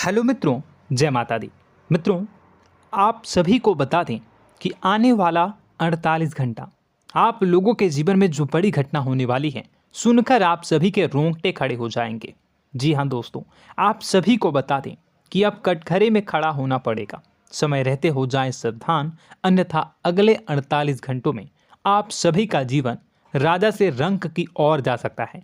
Hello मित्रों, जय माता दी। मित्रों, आप सभी को बता दें कि आने वाला 48 घंटा आप लोगों के जीवन में जो बड़ी घटना होने वाली है, सुनकर आप सभी के रोंगटे खड़े हो जाएंगे। जी हाँ दोस्तों, आप सभी को बता दें कि अब कटघरे में खड़ा होना पड़ेगा। समय रहते हो जाएं सावधान, अन्यथा अगले 48 घंटों में आप सभी का जीवन राजा से रंक की ओर जा सकता है।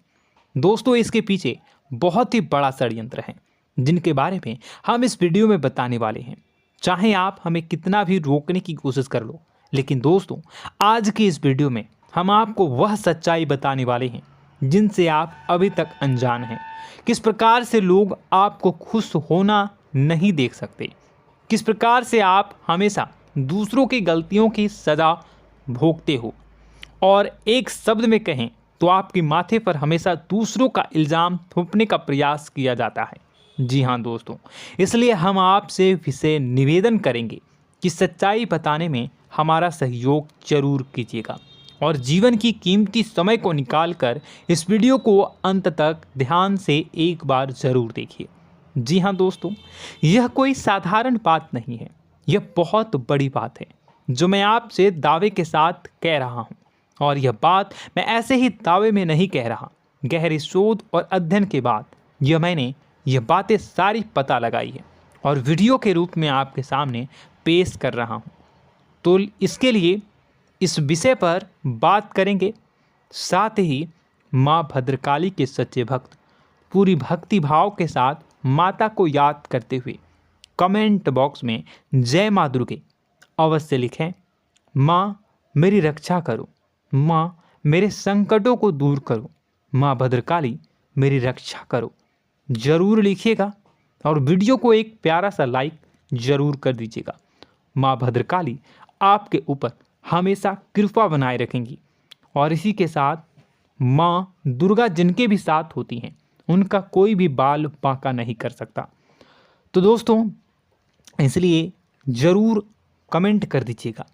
दोस्तों, इसके पीछे बहुत ही बड़ा षड्यंत्र है जिनके बारे में हम इस वीडियो में बताने वाले हैं। चाहे आप हमें कितना भी रोकने की कोशिश कर लो, लेकिन दोस्तों आज की इस वीडियो में हम आपको वह सच्चाई बताने वाले हैं जिनसे आप अभी तक अनजान हैं। किस प्रकार से लोग आपको खुश होना नहीं देख सकते, किस प्रकार से आप हमेशा दूसरों की गलतियों की सज़ा भोगते हो, और एक शब्द में कहें तो आपके माथे पर हमेशा दूसरों का इल्ज़ाम थोपने का प्रयास किया जाता है। जी हाँ दोस्तों, इसलिए हम आपसे विशेष निवेदन करेंगे कि सच्चाई बताने में हमारा सहयोग जरूर कीजिएगा और जीवन की कीमती समय को निकालकर इस वीडियो को अंत तक ध्यान से एक बार ज़रूर देखिए। जी हाँ दोस्तों, यह कोई साधारण बात नहीं है, यह बहुत बड़ी बात है जो मैं आपसे दावे के साथ कह रहा हूँ। और यह बात मैं ऐसे ही दावे में नहीं कह रहा, गहरी शोध और अध्ययन के बाद मैंने यह बातें सारी पता लगाई है और वीडियो के रूप में आपके सामने पेश कर रहा हूँ। तो इसके लिए इस विषय पर बात करेंगे। साथ ही माँ भद्रकाली के सच्चे भक्त पूरी भक्ति भाव के साथ माता को याद करते हुए कमेंट बॉक्स में जय माँ दुर्गे अवश्य लिखें। माँ मेरी रक्षा करो, माँ मेरे संकटों को दूर करो, माँ भद्रकाली मेरी रक्षा करो, ज़रूर लिखिएगा और वीडियो को एक प्यारा सा लाइक ज़रूर कर दीजिएगा। माँ भद्रकाली आपके ऊपर हमेशा कृपा बनाए रखेंगी और इसी के साथ माँ दुर्गा जिनके भी साथ होती हैं उनका कोई भी बाल बांका नहीं कर सकता। तो दोस्तों, इसलिए ज़रूर कमेंट कर दीजिएगा।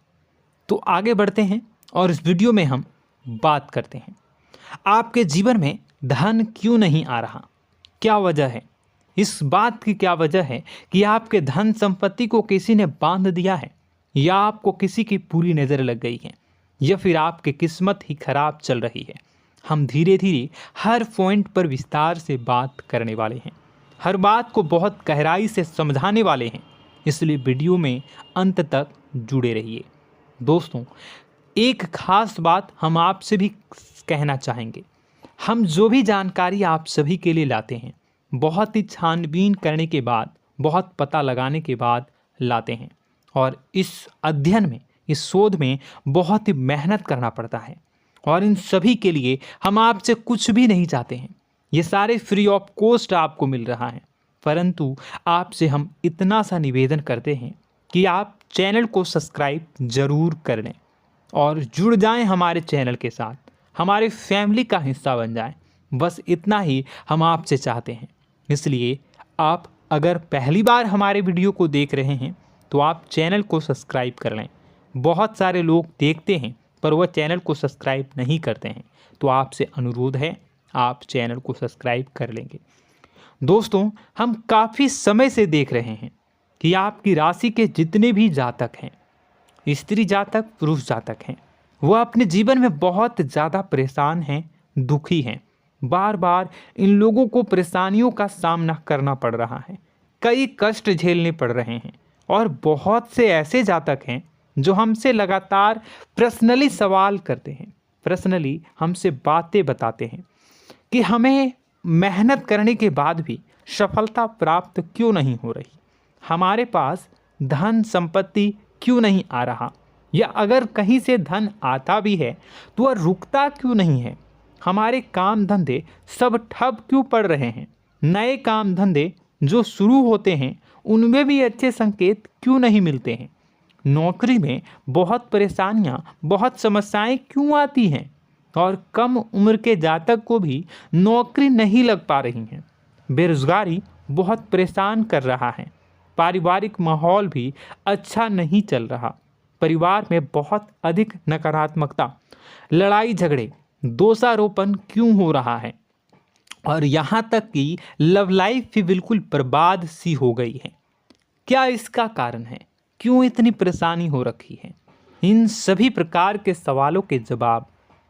तो आगे बढ़ते हैं और इस वीडियो में हम बात करते हैं, आपके जीवन में धन क्यों नहीं आ रहा, क्या वजह है। इस बात की क्या वजह है कि आपके धन संपत्ति को किसी ने बांध दिया है, या आपको किसी की पूरी नज़र लग गई है, या फिर आपकी किस्मत ही खराब चल रही है। हम धीरे धीरे हर पॉइंट पर विस्तार से बात करने वाले हैं, हर बात को बहुत गहराई से समझाने वाले हैं, इसलिए वीडियो में अंत तक जुड़े रहिए। दोस्तों, एक खास बात हम आपसे भी कहना चाहेंगे, हम जो भी जानकारी आप सभी के लिए लाते हैं बहुत ही छानबीन करने के बाद, बहुत पता लगाने के बाद लाते हैं, और इस अध्ययन में, इस शोध में बहुत ही मेहनत करना पड़ता है। और इन सभी के लिए हम आपसे कुछ भी नहीं चाहते हैं, ये सारे फ्री ऑफ कॉस्ट आपको मिल रहा है। परंतु आपसे हम इतना सा निवेदन करते हैं कि आप चैनल को सब्सक्राइब ज़रूर कर लें और जुड़ जाएं हमारे चैनल के साथ, हमारे फैमिली का हिस्सा बन जाएं। बस इतना ही हम आपसे चाहते हैं। इसलिए आप अगर पहली बार हमारे वीडियो को देख रहे हैं तो आप चैनल को सब्सक्राइब कर लें। बहुत सारे लोग देखते हैं पर वह चैनल को सब्सक्राइब नहीं करते हैं, तो आपसे अनुरोध है आप चैनल को सब्सक्राइब कर लेंगे। दोस्तों, हम काफ़ी समय से देख रहे हैं कि आपकी राशि के जितने भी जातक हैं, स्त्री जातक पुरुष जातक हैं, वह अपने जीवन में बहुत ज़्यादा परेशान हैं, दुखी हैं। बार बार इन लोगों को परेशानियों का सामना करना पड़ रहा है, कई कष्ट झेलने पड़ रहे हैं। और बहुत से ऐसे जातक हैं जो हमसे लगातार पर्सनली सवाल करते हैं, पर्सनली हमसे बातें बताते हैं कि हमें मेहनत करने के बाद भी सफलता प्राप्त क्यों नहीं हो रही, हमारे पास धन संपत्ति क्यों नहीं आ रहा, या अगर कहीं से धन आता भी है तो वह रुकता क्यों नहीं है, हमारे काम धंधे सब ठप क्यों पड़ रहे हैं, नए काम धंधे जो शुरू होते हैं उनमें भी अच्छे संकेत क्यों नहीं मिलते हैं, नौकरी में बहुत परेशानियां, बहुत समस्याएं क्यों आती हैं, और कम उम्र के जातक को भी नौकरी नहीं लग पा रही हैं, बेरोजगारी बहुत परेशान कर रहा है, पारिवारिक माहौल भी अच्छा नहीं चल रहा, परिवार में बहुत अधिक नकारात्मकता, लड़ाई झगड़े, दोषारोपण क्यों हो रहा है, और यहाँ तक कि लव लाइफ भी बिल्कुल बर्बाद सी हो गई है। क्या इसका कारण है? क्यों इतनी परेशानी हो रखी है? इन सभी प्रकार के सवालों के जवाब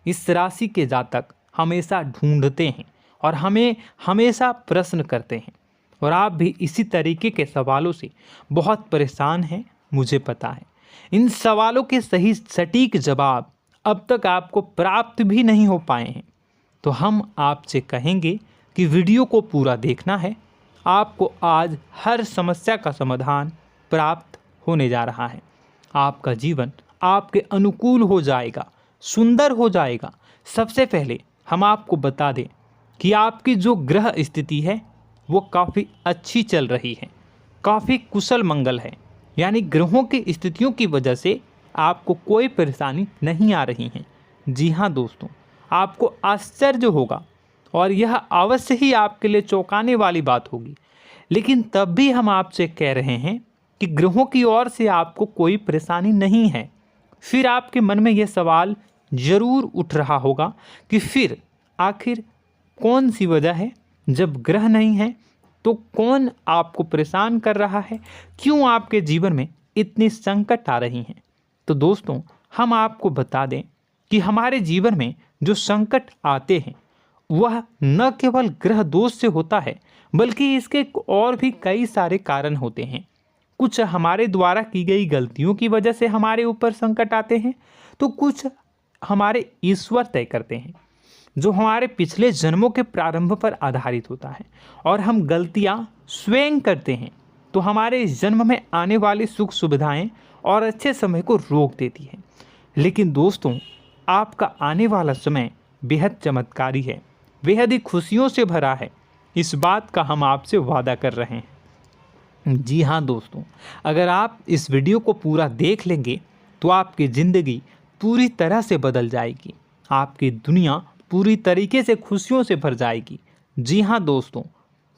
इस राशि के जातक हमेशा ढूंढते हैं और हमें हमेशा प्रश्न करते हैं। और आप भी इसी तरीके के सवालों से बहुत परेशान हैं, मुझे पता है। इन सवालों के सही सटीक जवाब अब तक आपको प्राप्त भी नहीं हो पाए हैं। तो हम आपसे कहेंगे कि वीडियो को पूरा देखना है। आपको आज हर समस्या का समाधान प्राप्त होने जा रहा है। आपका जीवन आपके अनुकूल हो जाएगा, सुंदर हो जाएगा। सबसे पहले हम आपको बता दें कि आपकी जो ग्रह स्थिति है वो काफ़ी अच्छी चल रही है, काफ़ी कुशल मंगल है। यानी ग्रहों की स्थितियों की वजह से आपको कोई परेशानी नहीं आ रही है। जी हाँ दोस्तों, आपको आश्चर्य होगा और यह अवश्य ही आपके लिए चौंकाने वाली बात होगी। लेकिन तब भी हम आपसे कह रहे हैं कि ग्रहों की ओर से आपको कोई परेशानी नहीं है। फिर आपके मन में यह सवाल जरूर उठ रहा होगा कि फिर आखिर कौन सी वजह है? जब ग्रह नहीं है तो कौन आपको परेशान कर रहा है? क्यों आपके जीवन में इतनी संकट आ रही हैं? तो दोस्तों, हम आपको बता दें कि हमारे जीवन में जो संकट आते हैं वह न केवल ग्रह दोष से होता है, बल्कि इसके और भी कई सारे कारण होते हैं। कुछ हमारे द्वारा की गई गलतियों की वजह से हमारे ऊपर संकट आते हैं, तो कुछ हमारे ईश्वर तय करते हैं, जो हमारे पिछले जन्मों के प्रारंभ पर आधारित होता है। और हम गलतियां स्वयं करते हैं तो हमारे इस जन्म में आने वाली सुख सुविधाएं और अच्छे समय को रोक देती है। लेकिन दोस्तों, आपका आने वाला समय बेहद चमत्कारी है, बेहद ही खुशियों से भरा है। इस बात का हम आपसे वादा कर रहे हैं। जी हाँ दोस्तों, अगर आप इस वीडियो को पूरा देख लेंगे तो आपकी ज़िंदगी पूरी तरह से बदल जाएगी, आपकी दुनिया पूरी तरीके से खुशियों से भर जाएगी। जी हाँ दोस्तों,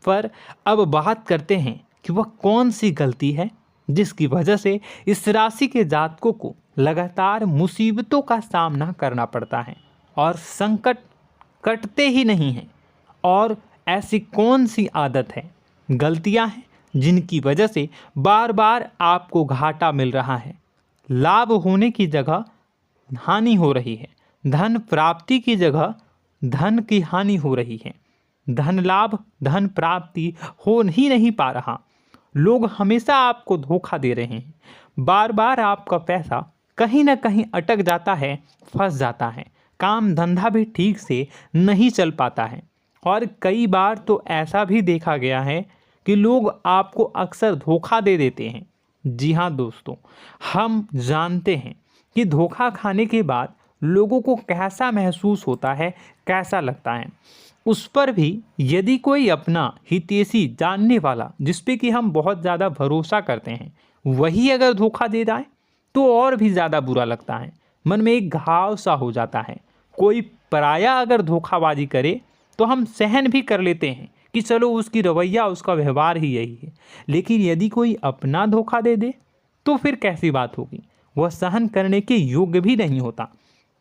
पर अब बात करते हैं कि वह कौन सी गलती है जिसकी वजह से इस राशि के जातकों को लगातार मुसीबतों का सामना करना पड़ता है और संकट कटते ही नहीं हैं। और ऐसी कौन सी आदत है, गलतियां हैं जिनकी वजह से बार बार आपको घाटा मिल रहा है, लाभ होने की जगह हानि हो रही है, धन प्राप्ति की जगह धन की हानि हो रही है, धन लाभ धन प्राप्ति हो ही नहीं पा रहा, लोग हमेशा आपको धोखा दे रहे हैं, बार बार आपका पैसा कहीं ना कहीं अटक जाता है, फंस जाता है, काम धंधा भी ठीक से नहीं चल पाता है। और कई बार तो ऐसा भी देखा गया है कि लोग आपको अक्सर धोखा दे देते हैं। जी हाँ दोस्तों, हम जानते हैं कि धोखा खाने के बाद लोगों को कैसा महसूस होता है, कैसा लगता है। उस पर भी यदि कोई अपना हितैषी जानने वाला, जिस पे कि हम बहुत ज़्यादा भरोसा करते हैं, वही अगर धोखा दे जाए तो और भी ज़्यादा बुरा लगता है, मन में एक घाव सा हो जाता है। कोई पराया अगर धोखाबाजी करे तो हम सहन भी कर लेते हैं कि चलो उसकी रवैया, उसका व्यवहार ही यही है। लेकिन यदि कोई अपना धोखा दे दे तो फिर कैसी बात होगी, वह सहन करने के योग्य भी नहीं होता।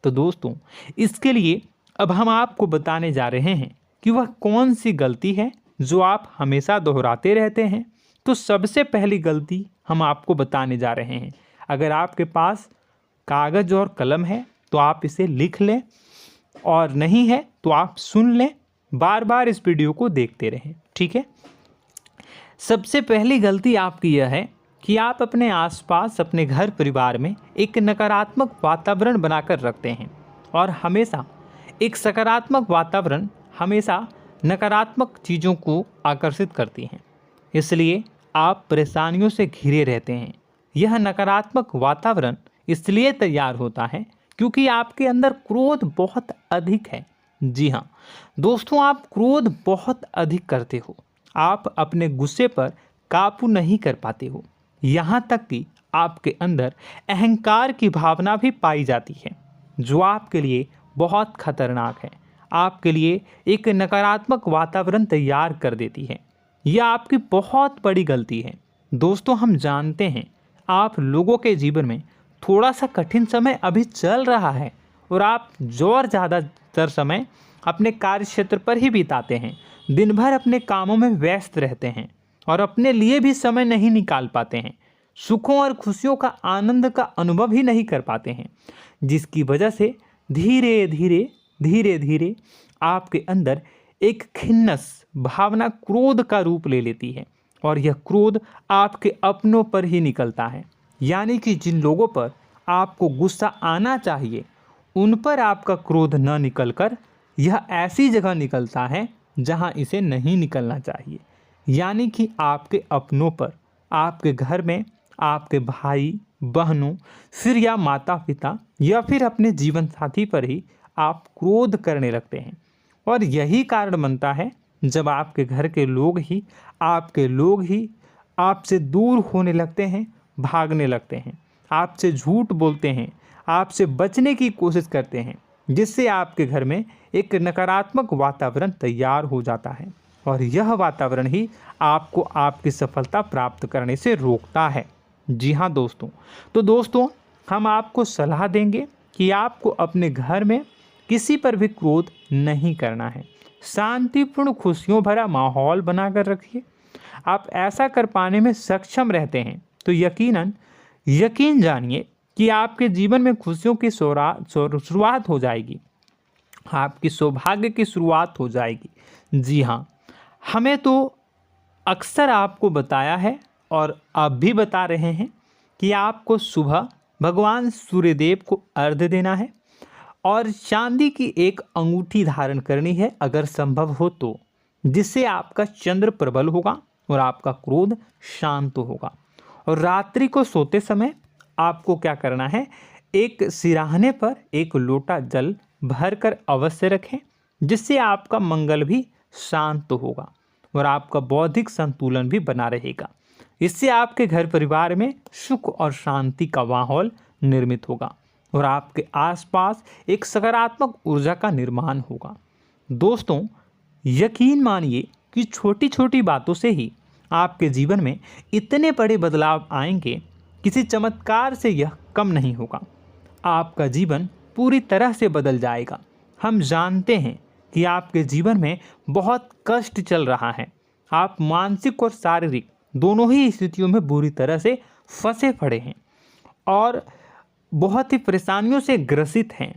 तो दोस्तों, इसके लिए अब हम आपको बताने जा रहे हैं कि वह कौन सी गलती है जो आप हमेशा दोहराते रहते हैं। तो सबसे पहली गलती हम आपको बताने जा रहे हैं। अगर आपके पास कागज़ और कलम है तो आप इसे लिख लें, और नहीं है तो आप सुन लें, बार बार इस वीडियो को देखते रहें, ठीक है। सबसे पहली गलती आपकी यह है कि आप अपने आसपास, अपने घर परिवार में एक नकारात्मक वातावरण बनाकर रखते हैं। और हमेशा एक सकारात्मक वातावरण हमेशा नकारात्मक चीज़ों को आकर्षित करती हैं, इसलिए आप परेशानियों से घिरे रहते हैं। यह नकारात्मक वातावरण इसलिए तैयार होता है क्योंकि आपके अंदर क्रोध बहुत अधिक है। जी हाँ दोस्तों, आप क्रोध बहुत अधिक करते हो, आप अपने गुस्से पर काबू नहीं कर पाते हो, यहाँ तक कि आपके अंदर अहंकार की भावना भी पाई जाती है, जो आपके लिए बहुत खतरनाक है, आपके लिए एक नकारात्मक वातावरण तैयार कर देती है। यह आपकी बहुत बड़ी गलती है। दोस्तों, हम जानते हैं आप लोगों के जीवन में थोड़ा सा कठिन समय अभी चल रहा है और आप और ज़्यादा अधिकतर समय अपने कार्य क्षेत्र पर ही बिताते हैं, दिन भर अपने कामों में व्यस्त रहते हैं और अपने लिए भी समय नहीं निकाल पाते हैं, सुखों और खुशियों का आनंद का अनुभव ही नहीं कर पाते हैं, जिसकी वजह से धीरे धीरे आपके अंदर एक खिन्नस भावना क्रोध का रूप ले लेती है और यह क्रोध आपके अपनों पर ही निकलता है। यानी कि जिन लोगों पर आपको गुस्सा आना चाहिए उन पर आपका क्रोध न निकलकर यह ऐसी जगह निकलता है जहां इसे नहीं निकलना चाहिए। यानी कि आपके अपनों पर, आपके घर में आपके भाई बहनों, फिर या माता पिता या फिर अपने जीवन साथी पर ही आप क्रोध करने लगते हैं। और यही कारण बनता है जब आपके घर के लोग ही आपसे दूर होने लगते हैं, भागने लगते हैं, आपसे झूठ बोलते हैं, आपसे बचने की कोशिश करते हैं, जिससे आपके घर में एक नकारात्मक वातावरण तैयार हो जाता है और यह वातावरण ही आपको आपकी सफलता प्राप्त करने से रोकता है। जी हाँ दोस्तों, तो दोस्तों हम आपको सलाह देंगे कि आपको अपने घर में किसी पर भी क्रोध नहीं करना है। शांतिपूर्ण खुशियों भरा माहौल बनाकर रखिए। आप ऐसा कर पाने में सक्षम रहते हैं तो यकीन जानिए कि आपके जीवन में खुशियों की शुरुआत हो जाएगी, आपकी सौभाग्य की शुरुआत हो जाएगी। जी हाँ, हमें तो अक्सर आपको बताया है और अब भी बता रहे हैं कि आपको सुबह भगवान सूर्यदेव को अर्घ्य देना है और चांदी की एक अंगूठी धारण करनी है अगर संभव हो तो, जिससे आपका चंद्र प्रबल होगा और आपका क्रोध शांत होगा। और रात्रि को सोते समय आपको क्या करना है, एक सिराहने पर एक लोटा जल भरकर अवश्य रखें, जिससे आपका मंगल भी शांत होगा और आपका बौद्धिक संतुलन भी बना रहेगा। इससे आपके घर परिवार में सुख और शांति का माहौल निर्मित होगा और आपके आसपास एक सकारात्मक ऊर्जा का निर्माण होगा। दोस्तों यकीन मानिए कि छोटी छोटी बातों से ही आपके जीवन में इतने बड़े बदलाव आएंगे, किसी चमत्कार से यह कम नहीं होगा। आपका जीवन पूरी तरह से बदल जाएगा। हम जानते हैं कि आपके जीवन में बहुत कष्ट चल रहा है, आप मानसिक और शारीरिक दोनों ही स्थितियों में बुरी तरह से फंसे पड़े हैं और बहुत ही परेशानियों से ग्रसित हैं।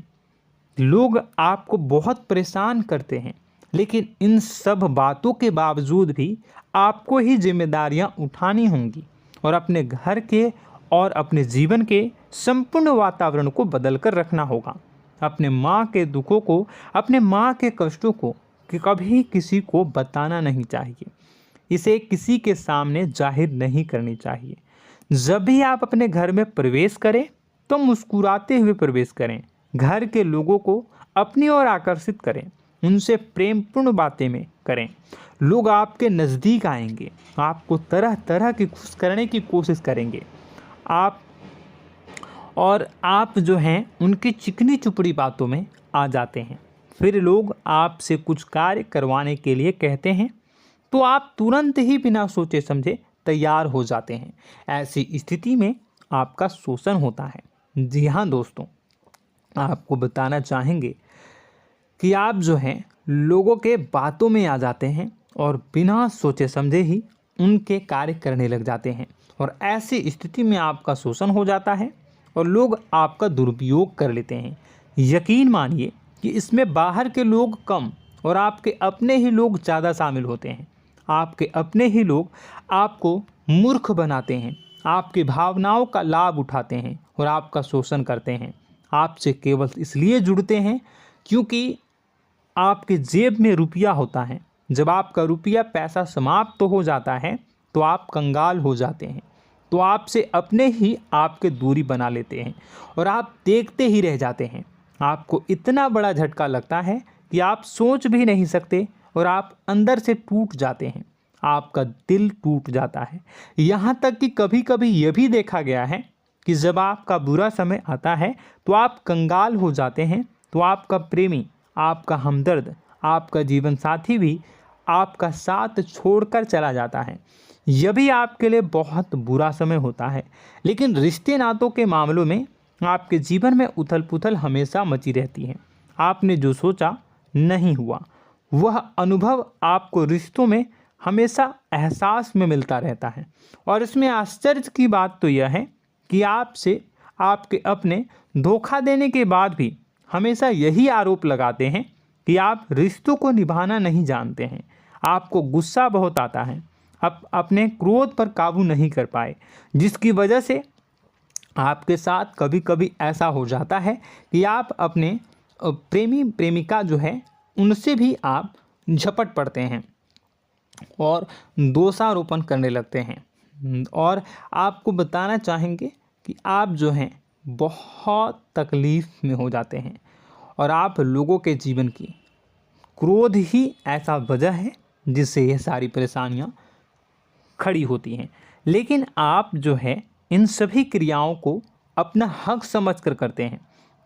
लोग आपको बहुत परेशान करते हैं, लेकिन इन सब बातों के बावजूद भी आपको ही जिम्मेदारियां उठानी होंगी और अपने घर के और अपने जीवन के संपूर्ण वातावरण को बदल कर रखना होगा। अपने माँ के दुखों को, अपने माँ के कष्टों को कभी किसी को बताना नहीं चाहिए, इसे किसी के सामने जाहिर नहीं करनी चाहिए। जब भी आप अपने घर में प्रवेश करें तो मुस्कुराते हुए प्रवेश करें, घर के लोगों को अपनी ओर आकर्षित करें, उनसे प्रेमपूर्ण बातें में करें। लोग आपके नज़दीक आएंगे, आपको तरह तरह की खुश करने की कोशिश करेंगे। आप जो हैं उनकी चिकनी चुपड़ी बातों में आ जाते हैं। फिर लोग आपसे कुछ कार्य करवाने के लिए कहते हैं तो आप तुरंत ही बिना सोचे समझे तैयार हो जाते हैं। ऐसी स्थिति में आपका शोषण होता है। जी हाँ दोस्तों, आपको बताना चाहेंगे कि आप जो हैं लोगों के बातों में आ जाते हैं और बिना सोचे समझे ही उनके कार्य करने लग जाते हैं और ऐसी स्थिति में आपका शोषण हो जाता है और लोग आपका दुरुपयोग कर लेते हैं। यकीन मानिए कि इसमें बाहर के लोग कम और आपके अपने ही लोग ज़्यादा शामिल होते हैं। आपके अपने ही लोग आपको मूर्ख बनाते हैं, आपकी भावनाओं का लाभ उठाते हैं और आपका शोषण करते हैं। आपसे केवल इसलिए जुड़ते हैं क्योंकि आपके जेब में रुपया होता है। जब आपका रुपया पैसा समाप्त हो जाता है तो आप कंगाल हो जाते हैं, तो आपसे अपने ही आपके दूरी बना लेते हैं और आप देखते ही रह जाते हैं। आपको इतना बड़ा झटका लगता है कि आप सोच भी नहीं सकते और आप अंदर से टूट जाते हैं, आपका दिल टूट जाता है। यहाँ तक कि कभी कभी यह भी देखा गया है कि जब आपका बुरा समय आता है तो आप कंगाल हो जाते हैं, तो आपका प्रेमी, आपका हमदर्द, आपका जीवन साथी भी आपका साथ छोड़कर चला जाता है। यह भी आपके लिए बहुत बुरा समय होता है। लेकिन रिश्ते नातों के मामलों में आपके जीवन में उथल पुथल हमेशा मची रहती है। आपने जो सोचा नहीं हुआ। वह अनुभव आपको रिश्तों में हमेशा एहसास में मिलता रहता है। और इसमें आश्चर्य की बात तो यह है कि आपसे आपके अपने धोखा देने के बाद भी हमेशा यही आरोप लगाते हैं कि आप रिश्तों को निभाना नहीं जानते हैं। आपको गुस्सा बहुत आता है, अपने क्रोध पर काबू नहीं कर पाए, जिसकी वजह से आपके साथ कभी कभी ऐसा हो जाता है कि आप अपने प्रेमी प्रेमिका जो है उनसे भी आप झपट पड़ते हैं और दोषारोपण करने लगते हैं। और आपको बताना चाहेंगे कि आप जो हैं बहुत तकलीफ़ में हो जाते हैं और आप लोगों के जीवन की क्रोध ही ऐसा वजह है जिससे ये सारी परेशानियां खड़ी होती हैं। लेकिन आप जो है इन सभी क्रियाओं को अपना हक समझकर करते हैं,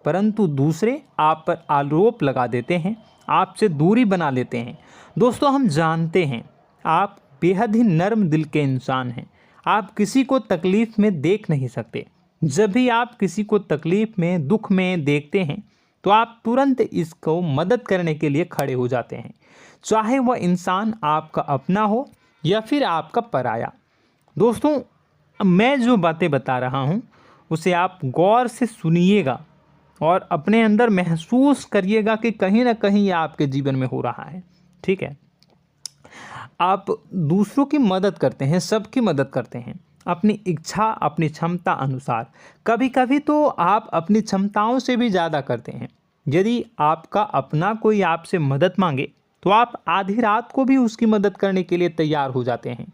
परंतु दूसरे आप पर आरोप लगा देते हैं, आपसे दूरी बना लेते हैं। दोस्तों, हम जानते हैं आप बेहद ही नर्म दिल के इंसान हैं। आप किसी को तकलीफ़ में देख नहीं सकते। जब भी आप किसी को तकलीफ़ में, दुख में देखते हैं तो आप तुरंत इसको मदद करने के लिए खड़े हो जाते हैं, चाहे वह इंसान आपका अपना हो या फिर आपका पराया। दोस्तों, मैं जो बातें बता रहा हूँ उसे आप गौर से सुनिएगा और अपने अंदर महसूस करिएगा कि कहीं ना कहीं ये आपके जीवन में हो रहा है। ठीक है, आप दूसरों की मदद करते हैं, सबकी मदद करते हैं अपनी इच्छा, अपनी क्षमता अनुसार। कभी कभी तो आप अपनी क्षमताओं से भी ज़्यादा करते हैं। यदि आपका अपना कोई आपसे मदद मांगे तो आप आधी रात को भी उसकी मदद करने के लिए तैयार हो जाते हैं।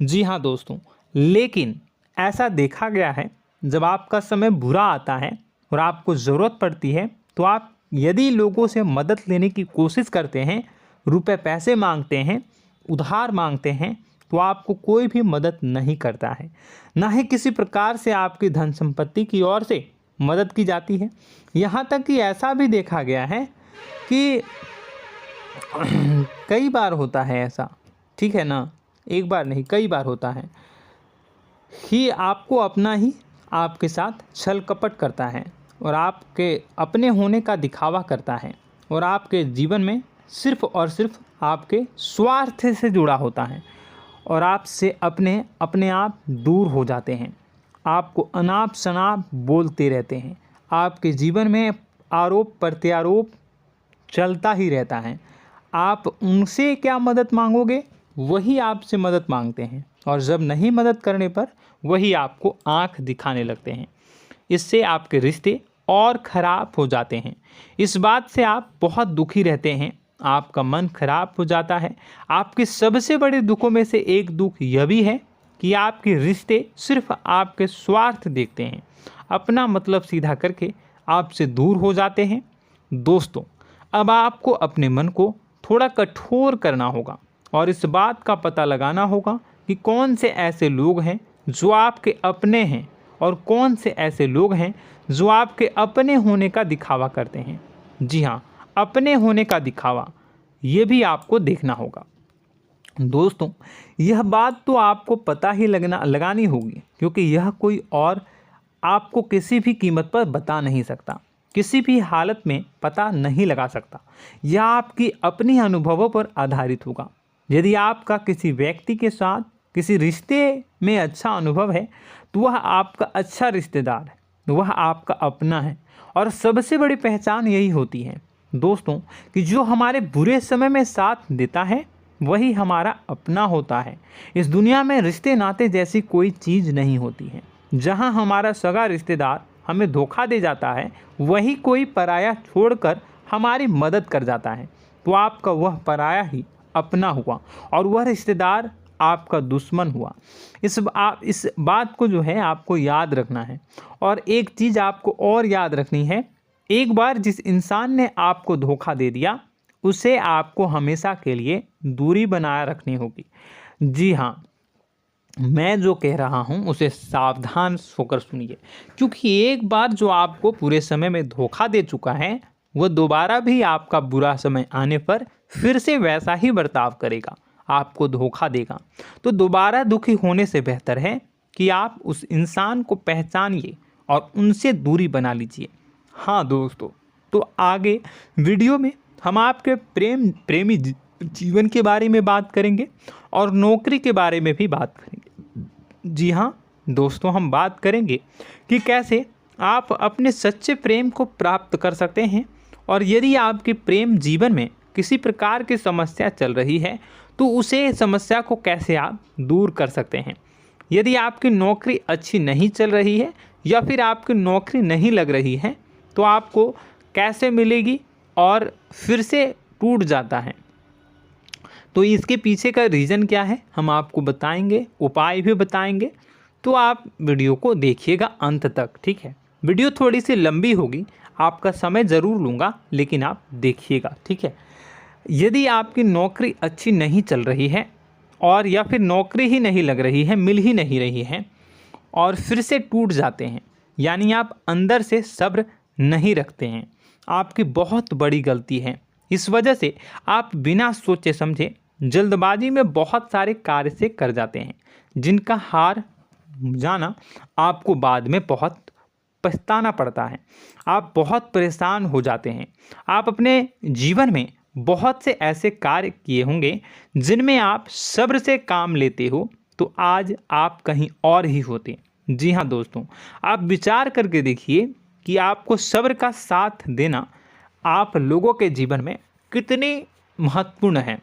जी हाँ दोस्तों, लेकिन ऐसा देखा गया है जब आपका समय बुरा आता है और आपको ज़रूरत पड़ती है तो आप यदि लोगों से मदद लेने की कोशिश करते हैं, रुपए पैसे मांगते हैं, उधार मांगते हैं, तो आपको कोई भी मदद नहीं करता है। ना ही किसी प्रकार से आपकी धन संपत्ति की ओर से मदद की जाती है। यहाँ तक कि ऐसा भी देखा गया है कि कई बार होता है ऐसा, ठीक है ना, एक बार नहीं कई बार होता है कि आपको अपना ही आपके साथ छल कपट करता है और आपके अपने होने का दिखावा करता है और आपके जीवन में सिर्फ और सिर्फ आपके स्वार्थ से जुड़ा होता है और आपसे अपने आप दूर हो जाते हैं। आपको अनाप शनाप बोलते रहते हैं। आपके जीवन में आरोप प्रत्यारोप चलता ही रहता है। आप उनसे क्या मदद मांगोगे, वही आपसे मदद मांगते हैं और जब नहीं मदद करने पर वही आपको आंख दिखाने लगते हैं। इससे आपके रिश्ते और ख़राब हो जाते हैं। इस बात से आप बहुत दुखी रहते हैं, आपका मन खराब हो जाता है। आपके सबसे बड़े दुखों में से एक दुख यह भी है कि आपके रिश्ते सिर्फ आपके स्वार्थ देखते हैं, अपना मतलब सीधा करके आपसे दूर हो जाते हैं। दोस्तों, अब आपको अपने मन को थोड़ा कठोर करना होगा और इस बात का पता लगाना होगा कि कौन से ऐसे लोग हैं जो आपके अपने हैं और कौन से ऐसे लोग हैं जो आपके अपने होने का दिखावा करते हैं। जी हाँ, अपने होने का दिखावा, ये भी आपको देखना होगा। दोस्तों, यह बात तो आपको पता ही लगानी होगी, क्योंकि यह कोई और आपको किसी भी कीमत पर बता नहीं सकता, किसी भी हालत में पता नहीं लगा सकता। यह आपकी अपनी अनुभवों पर आधारित होगा। यदि आपका किसी व्यक्ति के साथ किसी रिश्ते में अच्छा अनुभव है तो वह आपका अच्छा रिश्तेदार है, वह आपका अपना है। और सबसे बड़ी पहचान यही होती है दोस्तों कि जो हमारे बुरे समय में साथ देता है वही हमारा अपना होता है। इस दुनिया में रिश्ते नाते जैसी कोई चीज़ नहीं होती है। जहां हमारा सगा रिश्तेदार हमें धोखा दे जाता है, वही कोई पराया छोड़कर हमारी मदद कर जाता है, तो आपका वह पराया ही अपना हुआ और वह रिश्तेदार आपका दुश्मन हुआ। इस बात को जो है आपको याद रखना है। और एक चीज़ आपको और याद रखनी है, एक बार जिस इंसान ने आपको धोखा दे दिया उसे आपको हमेशा के लिए दूरी बनाए रखनी होगी। जी हाँ, मैं जो कह रहा हूँ उसे सावधान होकर सुनिए, क्योंकि एक बार जो आपको पूरे समय में धोखा दे चुका है वह दोबारा भी आपका बुरा समय आने पर फिर से वैसा ही बर्ताव करेगा, आपको धोखा देगा। तो दोबारा दुखी होने से बेहतर है कि आप उस इंसान को पहचानिए और उनसे दूरी बना लीजिए। हाँ दोस्तों, तो आगे वीडियो में हम आपके प्रेमी जीवन के बारे में बात करेंगे और नौकरी के बारे में भी बात करेंगे। जी हाँ दोस्तों, हम बात करेंगे कि कैसे आप अपने सच्चे प्रेम को प्राप्त कर सकते हैं, और यदि आपके प्रेम जीवन में किसी प्रकार की समस्या चल रही है तो उसे समस्या को कैसे आप दूर कर सकते हैं। यदि आपकी नौकरी अच्छी नहीं चल रही है या फिर आपकी नौकरी नहीं लग रही है तो आपको कैसे मिलेगी और फिर से टूट जाता है, तो इसके पीछे का रीज़न क्या है हम आपको बताएंगे, उपाय भी बताएंगे। तो आप वीडियो को देखिएगा अंत तक, ठीक है। वीडियो थोड़ी सी लंबी होगी, आपका समय ज़रूर लूँगा, लेकिन आप देखिएगा, ठीक है। यदि आपकी नौकरी अच्छी नहीं चल रही है और या फिर नौकरी ही नहीं लग रही है, मिल ही नहीं रही है और फिर से टूट जाते हैं, यानी आप अंदर से सब्र नहीं रखते हैं, आपकी बहुत बड़ी गलती है। इस वजह से आप बिना सोचे समझे जल्दबाजी में बहुत सारे कार्य से कर जाते हैं, जिनका हार जाना आपको बाद में बहुत पछताना पड़ता है। आप बहुत परेशान हो जाते हैं। आप अपने जीवन में बहुत से ऐसे कार्य किए होंगे जिनमें आप सब्र से काम लेते हो, तो आज आप कहीं और ही होते। जी हाँ दोस्तों, आप विचार करके देखिए कि आपको सब्र का साथ देना आप लोगों के जीवन में कितने महत्वपूर्ण है।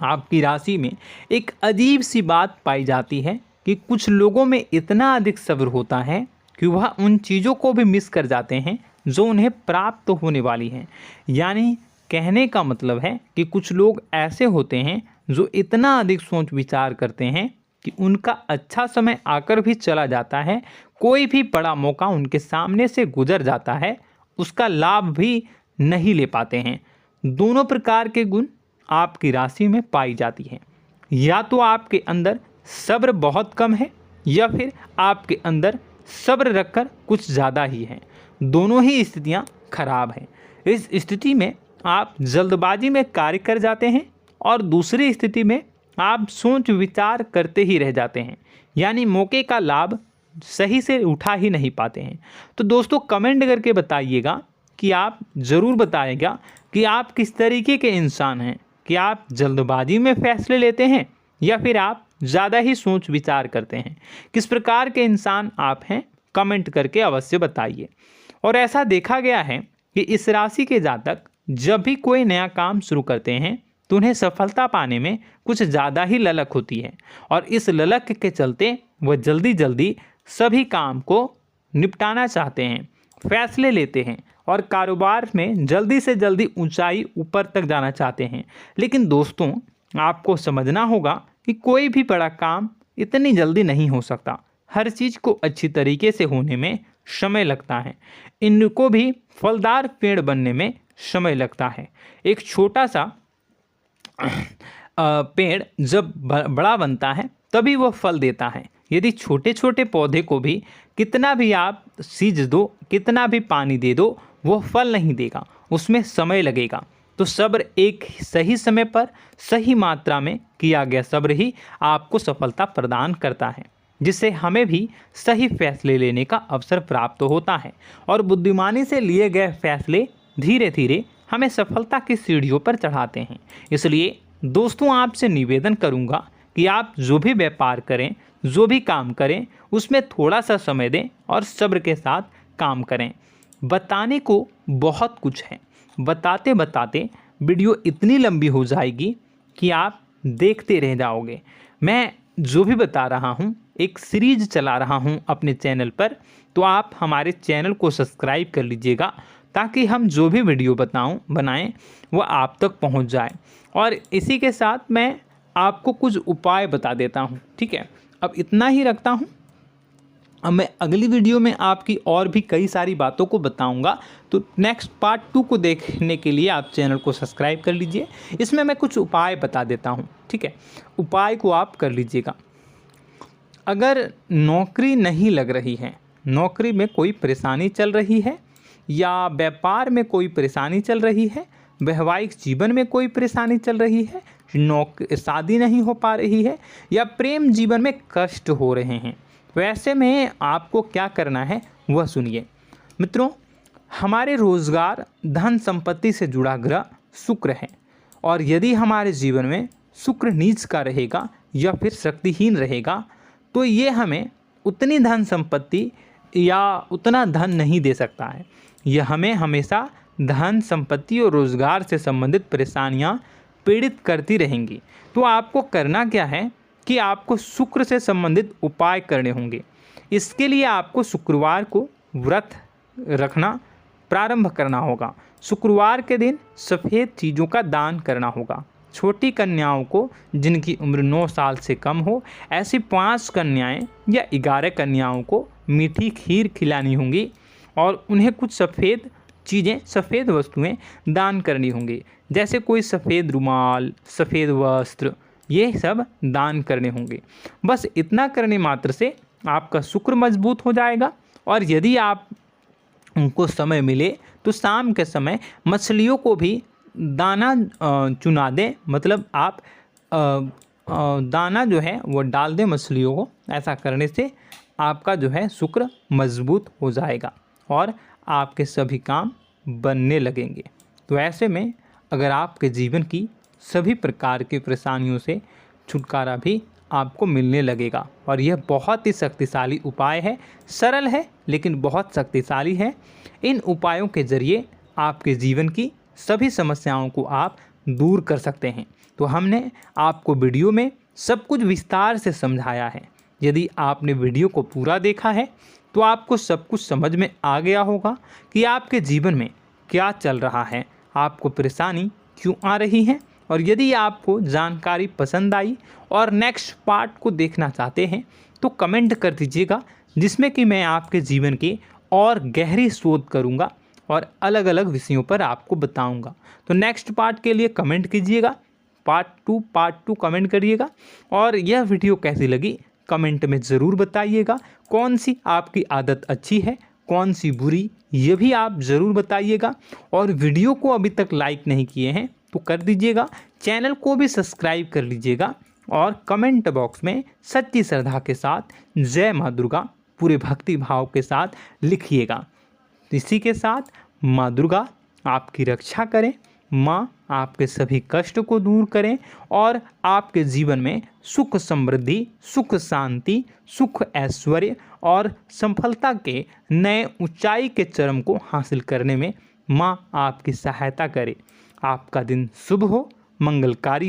आपकी राशि में एक अजीब सी बात पाई जाती है कि कुछ लोगों में इतना अधिक सब्र होता है कि वह उन चीज़ों को भी मिस कर जाते हैं जो उन्हें प्राप्त होने वाली हैं। यानी कहने का मतलब है कि कुछ लोग ऐसे होते हैं जो इतना अधिक सोच विचार करते हैं कि उनका अच्छा समय आकर भी चला जाता है, कोई भी बड़ा मौका उनके सामने से गुजर जाता है, उसका लाभ भी नहीं ले पाते हैं। दोनों प्रकार के गुण आपकी राशि में पाई जाती हैं। या तो आपके अंदर सब्र बहुत कम है या फिर आपके अंदर सब्र रखकर कुछ ज़्यादा ही है। दोनों ही स्थितियाँ खराब हैं। इस स्थिति में आप जल्दबाजी में कार्य कर जाते हैं और दूसरी स्थिति में आप सोच विचार करते ही रह जाते हैं, यानी मौके का लाभ सही से उठा ही नहीं पाते हैं। तो दोस्तों कमेंट करके बताइएगा कि आप ज़रूर बताइएगा कि आप किस तरीके के इंसान हैं, कि आप जल्दबाजी में फैसले लेते हैं या फिर आप ज़्यादा ही सोच विचार करते हैं। किस प्रकार के इंसान आप हैं, कमेंट करके अवश्य बताइए। और ऐसा देखा गया है कि इस राशि के जातक जब भी कोई नया काम शुरू करते हैं तो उन्हें सफलता पाने में कुछ ज़्यादा ही ललक होती है, और इस ललक के चलते वह जल्दी जल्दी सभी काम को निपटाना चाहते हैं, फैसले लेते हैं और कारोबार में जल्दी से जल्दी ऊंचाई ऊपर तक जाना चाहते हैं। लेकिन दोस्तों आपको समझना होगा कि कोई भी बड़ा काम इतनी जल्दी नहीं हो सकता। हर चीज़ को अच्छी तरीके से होने में समय लगता है। इनको भी फलदार पेड़ बनने में समय लगता है। एक छोटा सा पेड़ जब बड़ा बनता है तभी वह फल देता है। यदि छोटे छोटे पौधे को भी कितना भी आप सींच दो, कितना भी पानी दे दो, वो फल नहीं देगा, उसमें समय लगेगा। तो सब्र एक सही समय पर सही मात्रा में किया गया सब्र ही आपको सफलता प्रदान करता है, जिससे हमें भी सही फैसले लेने का अवसर प्राप्त होता है। और बुद्धिमानी से लिए गए फैसले धीरे धीरे हमें सफलता की सीढ़ियों पर चढ़ाते हैं। इसलिए दोस्तों आपसे निवेदन करूंगा कि आप जो भी व्यापार करें, जो भी काम करें, उसमें थोड़ा सा समय दें और सब्र के साथ काम करें। बताने को बहुत कुछ है, बताते बताते वीडियो इतनी लंबी हो जाएगी कि आप देखते रह जाओगे। मैं जो भी बता रहा हूँ एक सीरीज चला रहा हूँ अपने चैनल पर, तो आप हमारे चैनल को सब्सक्राइब कर लीजिएगा ताकि हम जो भी वीडियो बनाएं वो आप तक पहुँच जाए। और इसी के साथ मैं आपको कुछ उपाय बता देता हूँ, ठीक है। अब इतना ही रखता हूँ। अब मैं अगली वीडियो में आपकी और भी कई सारी बातों को बताऊंगा। तो नेक्स्ट पार्ट 2 को देखने के लिए आप चैनल को सब्सक्राइब कर लीजिए। इसमें मैं कुछ उपाय बता देता हूं, ठीक है। उपाय को आप कर लीजिएगा। अगर नौकरी नहीं लग रही है, नौकरी में कोई परेशानी चल रही है, या व्यापार में कोई परेशानी चल रही है, वैवाहिक जीवन में कोई परेशानी चल रही है, शादी नहीं हो पा रही है, या प्रेम जीवन में कष्ट हो रहे हैं, वैसे में आपको क्या करना है वह सुनिए। मित्रों, हमारे रोजगार धन संपत्ति से जुड़ा ग्रह शुक्र है, और यदि हमारे जीवन में शुक्र नीच का रहेगा या फिर शक्तिहीन रहेगा तो ये हमें उतनी धन संपत्ति या उतना धन नहीं दे सकता है। यह हमें हमेशा धन संपत्ति और रोजगार से संबंधित परेशानियां पीड़ित करती रहेंगी। तो आपको करना क्या है कि आपको शुक्र से संबंधित उपाय करने होंगे। इसके लिए आपको शुक्रवार को व्रत रखना प्रारंभ करना होगा। शुक्रवार के दिन सफ़ेद चीज़ों का दान करना होगा। छोटी कन्याओं को जिनकी उम्र 9 साल से कम हो, ऐसी 5 कन्याएं या 11 कन्याओं को मीठी खीर खिलानी होंगी और उन्हें कुछ सफ़ेद चीज़ें, सफ़ेद वस्तुएं दान करनी होंगी, जैसे कोई सफ़ेद रुमाल, सफ़ेद वस्त्र, ये सब दान करने होंगे। बस इतना करने मात्र से आपका शुक्र मजबूत हो जाएगा। और यदि आप उनको समय मिले तो शाम के समय मछलियों को भी दाना चुना दें, मतलब आप दाना जो है वो डाल दें मछलियों को। ऐसा करने से आपका जो है शुक्र मजबूत हो जाएगा और आपके सभी काम बनने लगेंगे। तो ऐसे में अगर आपके जीवन की सभी प्रकार की परेशानियों से छुटकारा भी आपको मिलने लगेगा। और यह बहुत ही शक्तिशाली उपाय है, सरल है लेकिन बहुत शक्तिशाली है। इन उपायों के ज़रिए आपके जीवन की सभी समस्याओं को आप दूर कर सकते हैं। तो हमने आपको वीडियो में सब कुछ विस्तार से समझाया है। यदि आपने वीडियो को पूरा देखा है तो आपको सब कुछ समझ में आ गया होगा कि आपके जीवन में क्या चल रहा है, आपको परेशानी क्यों आ रही है। और यदि आपको जानकारी पसंद आई और नेक्स्ट पार्ट को देखना चाहते हैं तो कमेंट कर दीजिएगा, जिसमें कि मैं आपके जीवन की और गहरी शोध करूंगा और अलग अलग विषयों पर आपको बताऊंगा। तो नेक्स्ट पार्ट के लिए कमेंट कीजिएगा, पार्ट टू कमेंट करिएगा। और यह वीडियो कैसी लगी कमेंट में ज़रूर बताइएगा। कौन सी आपकी आदत अच्छी है, कौन सी बुरी, ये भी आप ज़रूर बताइएगा। और वीडियो को अभी तक लाइक नहीं किए हैं तो कर दीजिएगा, चैनल को भी सब्सक्राइब कर लीजिएगा और कमेंट बॉक्स में सच्ची श्रद्धा के साथ जय माँ दुर्गा पूरे भक्ति भाव के साथ लिखिएगा। इसी के साथ माँ दुर्गा आपकी रक्षा करें, माँ आपके सभी कष्ट को दूर करें और आपके जीवन में सुख समृद्धि, सुख शांति, सुख ऐश्वर्य और सफलता के नए ऊंचाई के चरम को हासिल करने में माँ आपकी सहायता करे। आपका दिन शुभ हो, मंगलकारी।